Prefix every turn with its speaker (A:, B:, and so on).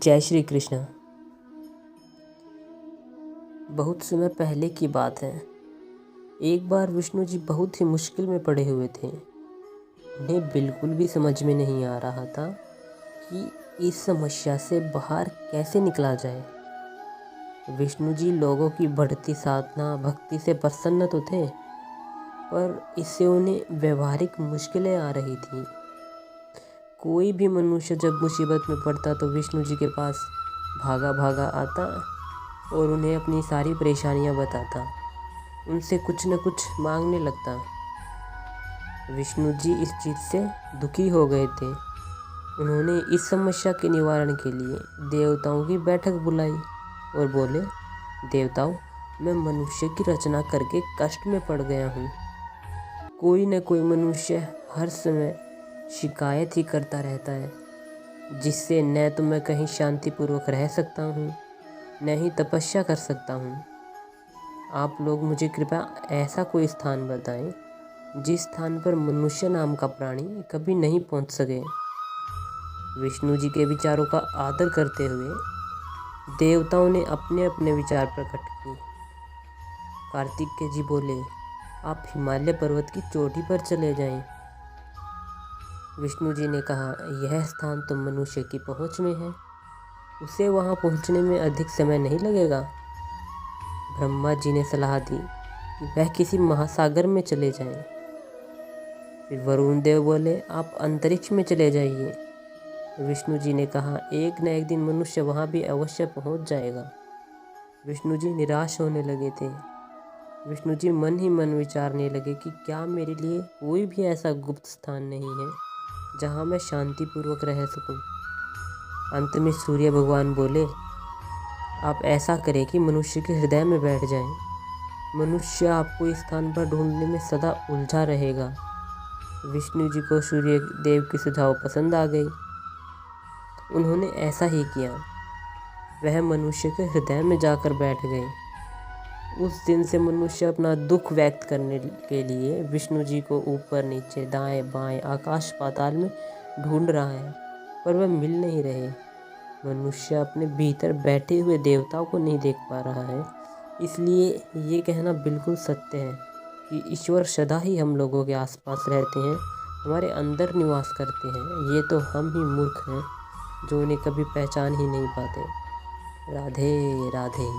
A: जय श्री कृष्ण। बहुत समय पहले की बात है। एक बार विष्णु जी बहुत ही मुश्किल में पड़े हुए थे। उन्हें बिल्कुल भी समझ में नहीं आ रहा था कि इस समस्या से बाहर कैसे निकला जाए। विष्णु जी लोगों की बढ़ती साधना भक्ति से प्रसन्न तो थे, पर इससे उन्हें व्यवहारिक मुश्किलें आ रही थीं। कोई भी मनुष्य जब मुसीबत में पड़ता तो विष्णु जी के पास भागा भागा आता और उन्हें अपनी सारी परेशानियां बताता, उनसे कुछ न कुछ मांगने लगता। विष्णु जी इस चीज़ से दुखी हो गए थे। उन्होंने इस समस्या के निवारण के लिए देवताओं की बैठक बुलाई और बोले, देवताओं, मैं मनुष्य की रचना करके कष्ट में पड़ गया हूँ। कोई न कोई मनुष्य हर समय शिकायत ही करता रहता है, जिससे न तो मैं कहीं शांतिपूर्वक रह सकता हूँ, न ही तपस्या कर सकता हूँ। आप लोग मुझे कृपया ऐसा कोई स्थान बताएं जिस स्थान पर मनुष्य नाम का प्राणी कभी नहीं पहुँच सके। विष्णु जी के विचारों का आदर करते हुए देवताओं ने अपने अपने विचार प्रकट किए। कार्तिकेय जी बोले, आप हिमालय पर्वत की चोटी पर चले जाएं। विष्णु जी ने कहा, यह स्थान तो मनुष्य की पहुंच में है, उसे वहां पहुंचने में अधिक समय नहीं लगेगा। ब्रह्मा जी ने सलाह दी कि वह किसी महासागर में चले जाएं। फिर वरुण देव बोले, आप अंतरिक्ष में चले जाइए। विष्णु जी ने कहा, एक न एक दिन मनुष्य वहां भी अवश्य पहुंच जाएगा। विष्णु जी निराश होने लगे थे। विष्णु जी मन ही मन विचारने लगे कि क्या मेरे लिए कोई भी ऐसा गुप्त स्थान नहीं है जहाँ मैं शांतिपूर्वक रह सकूं। अंत में सूर्य भगवान बोले, आप ऐसा करें कि मनुष्य के हृदय में बैठ जाएं। मनुष्य आपको इस स्थान पर ढूंढने में सदा उलझा रहेगा। विष्णु जी को सूर्य देव की सुझाव पसंद आ गई। उन्होंने ऐसा ही किया। वह मनुष्य के हृदय में जाकर बैठ गए। उस दिन से मनुष्य अपना दुख व्यक्त करने के लिए विष्णु जी को ऊपर नीचे दाएं बाएं आकाश पाताल में ढूंढ रहा है, पर वह मिल नहीं रहे। मनुष्य अपने भीतर बैठे हुए देवताओं को नहीं देख पा रहा है। इसलिए ये कहना बिल्कुल सत्य है कि ईश्वर सदा ही हम लोगों के आसपास रहते हैं, हमारे अंदर निवास करते हैं। ये तो हम ही मूर्ख हैं जो उन्हें कभी पहचान ही नहीं पाते। राधे राधे।